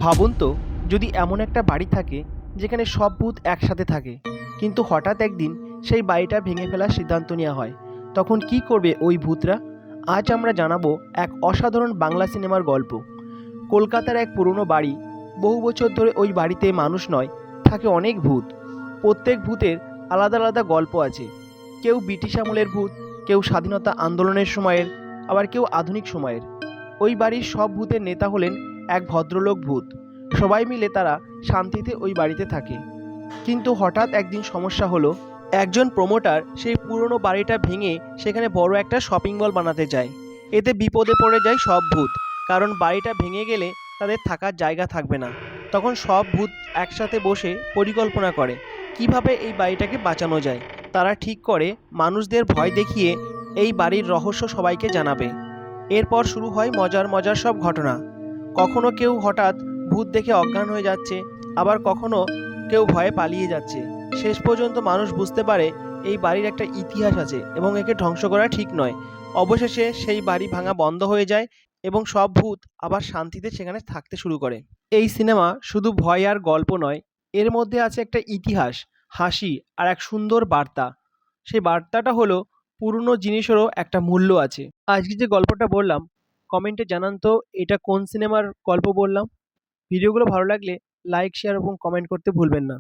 ভাবুন তো, যদি এমন একটা বাড়ি থাকে যেখানে সব ভূত একসাথে থাকে, কিন্তু হঠাৎ একদিন সেই বাড়িটা ভেঙে ফেলার সিদ্ধান্ত নেওয়া হয়, তখন কি করবে ওই ভূতরা? আজ আমরা জানাবো এক অসাধারণ বাংলা সিনেমার গল্প। কলকাতার এক পুরনো বাড়ি। বহু বছর ধরে ওই বাড়িতে মানুষ নয়, থাকে অনেক ভূত। প্রত্যেক ভূতের আলাদা আলাদা গল্প আছে। কেউ ব্রিটিশ আমলের ভূত, কেউ স্বাধীনতা আন্দোলনের সময়ের, আবার কেউ আধুনিক সময়ের। ওই বাড়ির সব ভূতের নেতা হলেন এক ভদ্রলোক ভূত। সবাই মিলে তারা শান্তিতে ওই বাড়িতে থাকে। কিন্তু হঠাৎ একদিন সমস্যা হলো। একজন প্রমোটার সেই পুরনো বাড়িটা ভেঙে সেখানে বড় একটা শপিং মল বানাতে চায়। এতে বিপদে পড়ে যায় সব ভূত, কারণ বাড়িটা ভেঙে গেলে তাদের থাকার জায়গা থাকবে না। তখন সব ভূত একসাথে বসে পরিকল্পনা করে কিভাবে এই বাড়িটাকে বাঁচানো যায়। তারা ঠিক করে মানুষদের ভয় দেখিয়ে এই বাড়ির রহস্য সবাইকে জানাবে। এরপর শুরু হয় মজার মজার সব ঘটনা। কখনো কেউ হঠাৎ ভূত দেখে অজ্ঞান হয়ে যাচ্ছে, আবার কখনো কেউ ভয়ে পালিয়ে যাচ্ছে। শেষ পর্যন্ত মানুষ বুঝতে পারে এই বাড়ির একটা ইতিহাস আছে এবং একে ধ্বংস করা ঠিক নয়। অবশেষে সেই বাড়ি ভাঙা বন্ধ হয়ে যায় এবং সব ভূত আবার শান্তিতে সেখানে থাকতে শুরু করে। এই সিনেমা শুধু ভয় আর গল্প নয়, এর মধ্যে আছে একটা ইতিহাস, হাসি আর এক সুন্দর বার্তা। সেই বার্তাটা হলো পুরনো জিনিসেরও একটা মূল্য আছে। আজকে যে গল্পটা বললাম, কমেন্টে জানান তো এটা কোন সিনেমার গল্প বললাম। ভিডিওগুলো ভালো লাগলে লাইক, শেয়ার এবং কমেন্ট করতে ভুলবেন না।